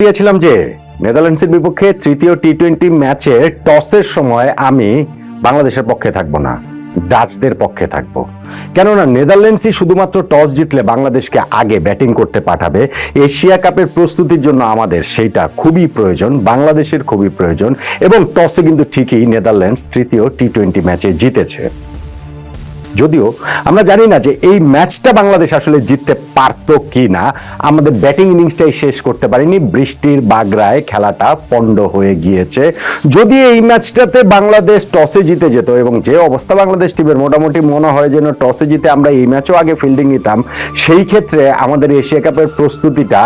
দিয়েছিলাম যে নেদারল্যান্ডসের বিপক্ষে তৃতীয় টি-20 ম্যাচে টসের সময় আমি বাংলাদেশের পক্ষে থাকবো না, ডাচদের পক্ষে থাকবো। কেননা নেদারল্যান্ডসই শুধুমাত্র টস জিতলে বাংলাদেশকে আগে ব্যাটিং করতে পাঠাবে। এশিয়া কাপের প্রস্তুতির জন্য আমাদের সেইটা খুবই প্রয়োজন, বাংলাদেশের খুবই প্রয়োজন। এবং টসে কিন্তু ঠিকই নেদারল্যান্ডস তৃতীয় টি-20 ম্যাচে জিতেছে। যদিও আমরা জানি না যে এই ম্যাচটা বাংলাদেশ আসলে জিততে পারতো কি না, আমাদের ব্যাটিং ইনিংসটাই শেষ করতে পারিনি, বৃষ্টির বাগড়ায় খেলাটা পণ্ড হয়ে গিয়েছে। যদি এই ম্যাচটাতে বাংলাদেশ টসে জিতে যেত, এবং যে অবস্থা বাংলাদেশ টিমের মোটামুটি মনে হয় যেন টসে জিতে আমরা এই ম্যাচও আগে ফিল্ডিং নিতাম, সেই ক্ষেত্রে আমাদের এশিয়া কাপের প্রস্তুতিটা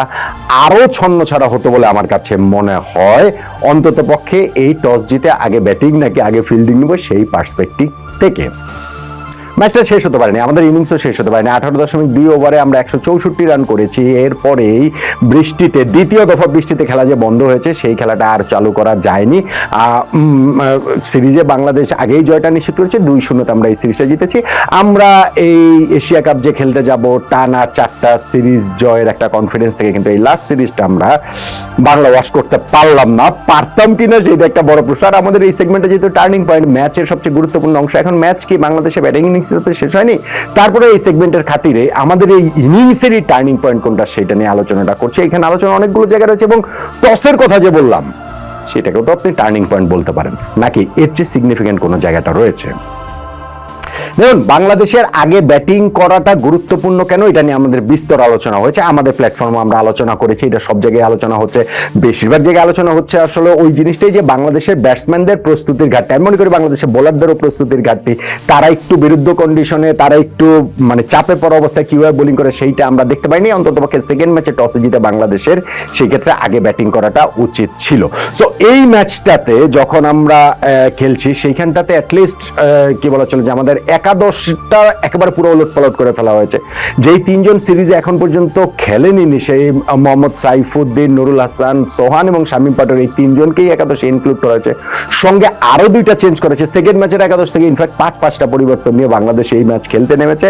আরো ছন্নছাড়া হতো বলে আমার কাছে মনে হয়। অন্তত পক্ষে এই টস জিতে আগে ব্যাটিং নাকি আগে ফিল্ডিং নিব সেই পার্সপেক্টিভ থেকে ম্যাচটা শেষ হতে পারেনি, আমাদের ইনিংসও শেষ হতে পারেনি। 18.2 ওভারে আমরা 164 রান করেছি। এরপরেই বৃষ্টিতে, দ্বিতীয় দফা বৃষ্টিতে খেলা যে বন্ধ হয়েছে, সেই খেলাটা আর চালু করা যায়নি। সিরিজে বাংলাদেশ আগেই জয়টা নিশ্চিত করেছে, 2-0 আমরা এই সিরিজটা জিতেছি। আমরা এই এশিয়া কাপ যে খেলতে যাব, টানা 4টা সিরিজ জয়ের একটা কনফিডেন্স থেকে কিন্তু এই লাস্ট সিরিজটা আমরা বাংলা ওয়াশ করতে পারলাম না। পারতাম কিনা সেটা একটা বড় প্রশ্ন। আর আমাদের এই সেগমেন্টে যেহেতু টার্নিং পয়েন্ট, ম্যাচের সবচেয়ে গুরুত্বপূর্ণ অংশ, এখন ম্যাচ কি বাংলাদেশে ব্যাটিং শেষ হয়নি, তারপরে এই সেগমেন্টের খাতিরে আমাদের এই ইনিংসেরই টার্নিং পয়েন্ট কোনটা সেটা নিয়ে আলোচনাটা করছে। এখানে আলোচনা অনেকগুলো জায়গা রয়েছে, এবং টসের কথা যে বললাম সেটাকেও তো আপনি টার্নিং পয়েন্ট বলতে পারেন, নাকি এর চেয়ে সিগনিফিকেন্ট কোনো জায়গাটা রয়েছে? দেখুন, বাংলাদেশের আগে ব্যাটিং করাটা গুরুত্বপূর্ণ কেন, এটা নিয়ে আমাদের বিস্তর আলোচনা হয়েছে, আমাদের প্ল্যাটফর্মে আমরা আলোচনা করেছি, এটা সব জায়গায় আলোচনা হচ্ছে, বেশিরভাগ জায়গায় আলোচনা হচ্ছে আসলে ওই জিনিসটাই যে বাংলাদেশের ব্যাটসম্যানদের প্রস্তুতির ঘাটতি। আমি মনে করি বাংলাদেশের বোলারদেরও প্রস্তুতির ঘাটতি, তারা একটু বিরুদ্ধ কন্ডিশনে, তারা একটু চাপে পড়া অবস্থায় কিভাবে বোলিং করে সেইটা আমরা দেখতে পাইনি। অন্তত পক্ষে সেকেন্ড ম্যাচে টসে জিতে বাংলাদেশের সেই ক্ষেত্রে আগে ব্যাটিং করাটা উচিত ছিল। সো এই ম্যাচটাতে যখন আমরা খেলছি, সেইখানটাতে অ্যাটলিস্ট কি বলা চলে যে আমাদের একাদশটা একেবারে পুরো উলটপালট করে ফেলা হয়েছে। যেই 3জন সিরিজে এখন পর্যন্ত খেলেনি, সেই মোহাম্মদ সাইফুদ্দিন, নুরুল হাসান, সোহান এবং শামীম পাটোয়ারি, এই 3জনকেই একাদশে ইনক্লুড করা হয়েছে। সঙ্গে আরো 2টা চেঞ্জ করেছে সেকেন্ড ম্যাচের একাদশ থেকে। ইনফ্যাক্ট 5টা পরিবর্তন নিয়ে বাংলাদেশ এই ম্যাচ খেলতে নেমেছে।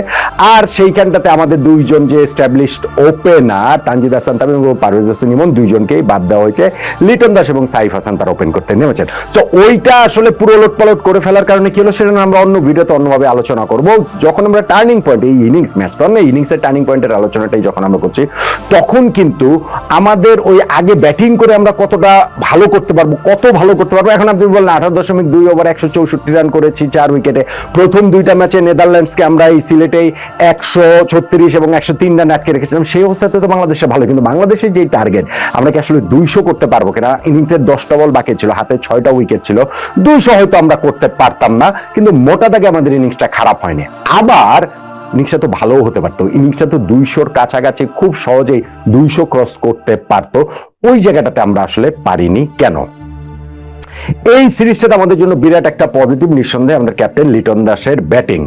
আর সেইখানটাতে আমাদের 2জন যে এস্টাবলিশড ওপেনার তানজিদ হাসান তামিম এবং পারভেজ হোসেন ইমন, 2জনকেই বাদ দেওয়া হয়েছে। লিটন দাস এবং সাইফ হাসান তারা ওপেন করতে নেমেছেন। তো ওইটা আসলে পুরো উলটপালট করে ফেলার কারণে কি হলো সেটা আমরা অন্য ভিডিওতে অন্যভাবে আলোচনা করব। যখন আমরা টার্নিং পয়েন্ট, এই ইনিংস ম্যাচ তো না, ইনিংসের টার্নিং পয়েন্টের আলোচনাটাই যখন আমরা করছি, তখন কিন্তু আমাদের ওই আগে ব্যাটিং করে আমরা কতটা ভালো করতে পারবো, কত ভালো করতে পারবো। এখন আপনি বললেন 18.2 ওভার 164 রান করেছি 4 উইকেটে। প্রথম 2টা ম্যাচে নেদারল্যান্ডসকে আমরা এই সিলেটেই 136 এবং 103 রান আটকে রেখেছিলাম। সেই অবস্থাতে তো বাংলাদেশে ভালো, কিন্তু বাংলাদেশের যে টার্গেট, আমরা কি আসলে 200 করতে পারবো কিনা? ইনিংসের 10টা বল বাকি ছিল, হাতে 6টা উইকেট ছিল, 200 হয়তো আমরা করতে পারতাম না, কিন্তু মোটা দাগে আমাদের ইনিংসটা খারাপ হয়নি। আবার ইনিংসটা তো ভালোও হতে পারতো, ইনিংসটা তো 200-র কাছাকাছি খুব সহজেই 200 ক্রস করতে পারতো। ওই জায়গাটাতে আমরা আসলে পারিনি কেন? এই সিরিজটাতে আমাদের জন্য বিরাট একটা পজিটিভ, নিঃসন্দেহে আমাদের ক্যাপ্টেন লিটন দাসের ব্যাটিং।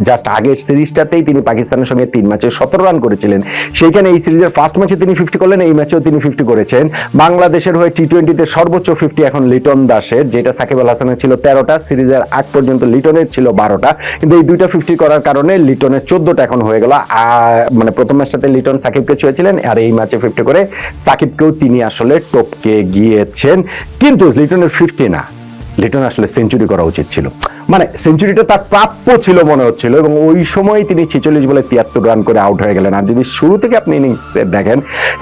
জাস্ট আগের সিরিজটাতেই তিনি পাকিস্তানের সঙ্গে 3 ম্যাচে 17 রান করেছিলেন। সেইখানে এই সিরিজের ফার্স্ট ম্যাচে তিনি 50 করলেন, এই ম্যাচেও তিনি 50 করেছেন। বাংলাদেশের হয়ে টি-20তে সর্বোচ্চ 50 এখন লিটন দাসের, যেটা সাকিব আল হাসানের ছিল 13টা। সিরিজের আগ পর্যন্ত লিটনের ছিল 12টা, কিন্তু এই 2টা 50 করার কারণে লিটনের 14টা এখন হয়ে গেল। প্রথম ম্যাচটাতে লিটন সাকিবকে ছুঁয়েছিলেন, আর এই ম্যাচে 50 করে সাকিবকেও তিনি আসলে টপকে গিয়েছেন। কিন্তু লিটনের 50 না, লিটন আসলে সেঞ্চুরি করা উচিত ছিল, সেঞ্চুরিটা তার প্রাপ্য ছিল মনে হচ্ছিল। এবং ওই সময় তিনি 46 বলে 73 রান করে আউট হয়ে গেলেন। আর যদি শুরু থেকে আপনি ইনিংসে দেখেন,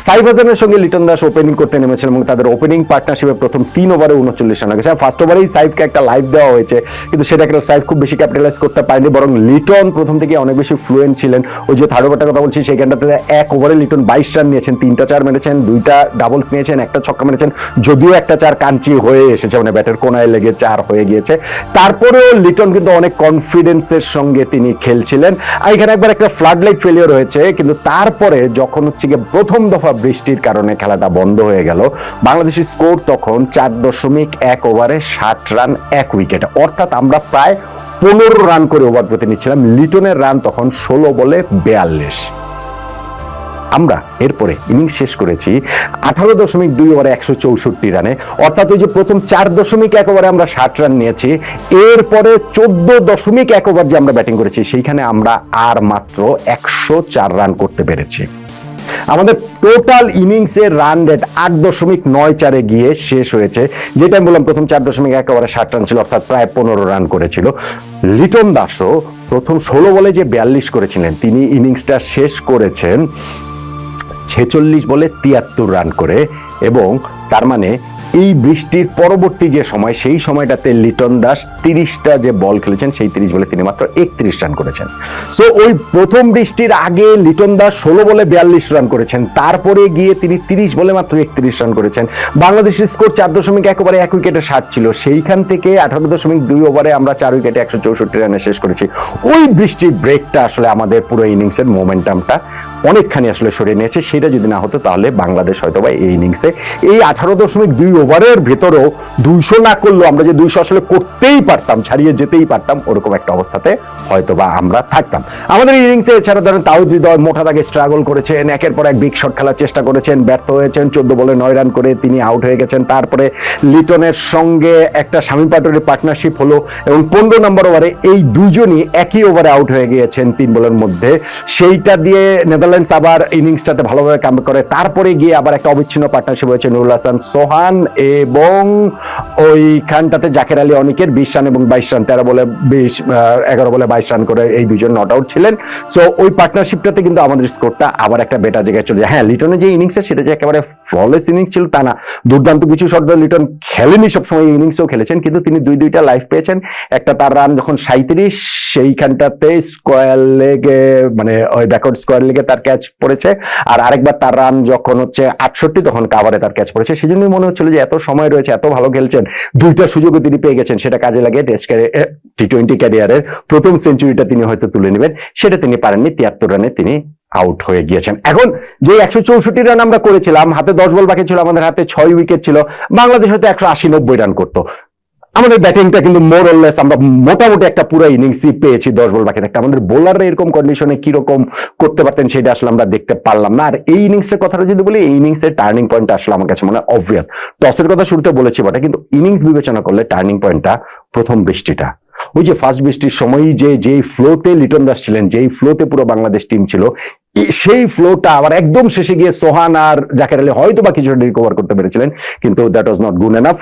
সাইফ হাসানের সঙ্গে লিটন দাস ওপেনিং করতে নেমেছিলেন, এবং তাদের ওপেনিং পার্টনারশিপে প্রথম 3 ওভারে 39 রান হয়েছে। ফার্স্ট ওভারেই সাইফকে একটা লাইভ দেওয়া হয়েছে, কিন্তু সেটাকে সাইফ খুব বেশি ক্যাপিটালাইজ করতে পারেনি, বরং লিটন প্রথম থেকে অনেক বেশি ফ্লুয়েন্ট ছিলেন। ওই যে থার্ড ওভারটার কথা বলছি, সেইখানটাতে 1 ওভারে লিটন 22 রান নিয়েছেন, 3টা 4 মেরেছেন, 2টা ডাবলস নিয়েছেন, একটা ছক্কা মেরেছেন, যদিও একটা 4 কাঞ্চি হয়ে এসেছে, ব্যাটের কোনায় লেগে 4 হয়ে গিয়েছে। তারপরেও লিটন কিন্তু অনেক কনফিডেন্সের সঙ্গে তিনি খেলছিলেন। আর এখানে একবার একটা ফ্লাড লাইট ফেলিওর হয়েছে, কিন্তু তারপরে যখন প্রথম দফা বৃষ্টির কারণে খেলাটা বন্ধ হয়ে গেল, বাংলাদেশের স্কোর তখন 4.1 ওভারে 60 রান 1 উইকেটে, অর্থাৎ আমরা প্রায় 15 রান করে ওভার প্রতি নিচ্ছিলাম। লিটনের রান তখন 16 বলে 42। আমরা এরপরে ইনিংস শেষ করেছি 18.2 ওভারে 164 রানে, অর্থাৎ ওই যে প্রথম 4.1 ওভারে আমরা 60 রান নিয়েছি, এরপরে 14.1 ওভার যে আমরা ব্যাটিং করেছি, সেইখানে আমরা আর মাত্র 104 রান করতে পেরেছি। আমাদের টোটাল ইনিংসের রান রেট 8.94 গিয়ে শেষ হয়েছে, যেটা আমি বললাম প্রথম 4.1 ওভারে 60 রান ছিল, অর্থাৎ প্রায় 15 রান করেছিল। লিটন দাসও প্রথম 16 বলে যে 42 করেছিলেন, তিনি ইনিংসটা শেষ করেছেন 46 বলে 73 রান করে। এবং তার মানে এই বৃষ্টির পরবর্তী যে সময়, সেই সময়টাতে লিটন দাস 30টা যে বল খেলেছেন, সেই 30 বলে তিনি মাত্র 31 রান করেছেন। সো ওই প্রথম বৃষ্টির আগে লিটন দাস 16 বলে 42 রান করেছেন, তারপরে গিয়ে তিনি 30 বলে মাত্র 31 রান করেছেন। বাংলাদেশের স্কোর 4.1 ওভারে 1 উইকেটে 60 ছিল, সেইখান থেকে 18.2 ওভারে আমরা 4 উইকেটে 164 রানে শেষ করেছি। ওই বৃষ্টির ব্রেকটা আসলে আমাদের পুরো ইনিংসের মোমেন্টামটা অনেকখানি আসলে সরিয়ে নিয়েছে। সেটা যদি না হতো তাহলে বাংলাদেশ হয়তো বা এই ইনিংসে এই 18.2 ওভারের ভেতরেও 200 না করলেও আমরা যে 200 আসলে করতেই পারতাম, ছাড়িয়ে যেতেই পারতাম, ওরকম একটা অবস্থাতে হয়তো বা আমরা থাকতাম। আমাদের ইনিংসে এছাড়া ধরেন তাওহিদ হৃদয় মোটা দাগে স্ট্রাগল করেছেন, একের পর এক বিগ শট খেলার চেষ্টা করেছেন, ব্যর্থ হয়েছেন, 14 বলে 9 রান করে তিনি আউট হয়ে গেছেন। তারপরে লিটনের সঙ্গে একটা শামীম পাটোয়ারির পার্টনারশিপ হলো এবং 15 নম্বর ওভারে এই দুজনই একই ওভারে আউট হয়ে গিয়েছেন 3 বলের মধ্যে। সেইটা দিয়ে নেদারল্যান্ডস আবার ইনিংসটাতে ভালোভাবে কাম করে। তারপরে গিয়ে আবার একটা অবিচ্ছিন্ন পার্টনারশিপ হয়েছে নুরুল হাসান সোহান এবং ওইখানটাতে জাকের আলী অনিকের 20 রান এবং 22 রান, 11 বলে 22 রান করে এই দুজন নট আউট ছিলেন। সো ওই পার্টনারশিপটাতে কিন্তু আমাদের স্কোরটা আবার একটা বেটার জায়গায় চলে যায়। হ্যাঁ, লিটনের যে ইনিংসটা সেটা যে একেবারে ফ্ললেস ইনিংস ছিল তা না, দুর্দান্ত কিছু শট লিটন খেলেনি, সবসময় ইনিংসেও খেলেছেন, কিন্তু তিনি দুইটা লাইফ পেয়েছেন। একটা তার রান যখন 37, সেইখানটাতে স্কোয়ার লেগে মানে ওই ব্যাকওয়ার্ড স্কোয়ার লেগে তার ক্যাচ পড়েছে, আর আরেকবার তার রান যখন হচ্ছে 68 তখন কাভারে তার ক্যাচ পড়েছে। সেই জন্যই মনে হচ্ছিল যে এত সময় রয়েছে, এত ভালো খেলছেন, দুইটা সুযোগও তিনি পেয়ে গেছেন, সেটা কাজে লাগে টি-20 ক্যারিয়ারের প্রথম সেঞ্চুরিটা তিনি হয়তো তুলে নেবেন, সেটা তিনি পারেননি। 73 রানে তিনি আউট হয়ে গিয়েছেন। এখন যে 164 রান আমরা করেছিলাম, হাতে 10 বল বাকি ছিল, আমাদের হাতে 6 উইকেট ছিল, বাংলাদেশ হয়তো 180-90 রান করতো। আমাদের ব্যাটিংটা কিন্তু মোর অর লেস আমরা মোটামুটি একটা পুরো ইনিংসই পেয়েছি 10 বল বাকি থাকতে। আমাদের বোলাররা এরকম কন্ডিশনে কিরকম করতে পারতেন সেটা আসলে আমরা দেখতে পারলাম না। আর এই ইনিংসের কথাটা যদি বলি, এই ইনিংসের টার্নিং পয়েন্ট আসলে আমার কাছে মনে হয় অবভিয়াস। টসের কথা শুরুতে বলেছি বটে, কিন্তু ইনিংস বিবেচনা করলে টার্নিং পয়েন্টটা প্রথম বৃষ্টিটা। ওই যে ফার্স্ট বৃষ্টির সময়ই যেই ফ্লোতে লিটন দাস ছিলেন, যেই ফ্লোতে পুরো বাংলাদেশ টিম ছিল, সেই ফ্লোটা আবার একদম শেষে গিয়ে সোহান আর জাকের আলী হয়তো বা কিছুটা রিকভার করতে পেরেছিলেন, কিন্তু that was not good enough.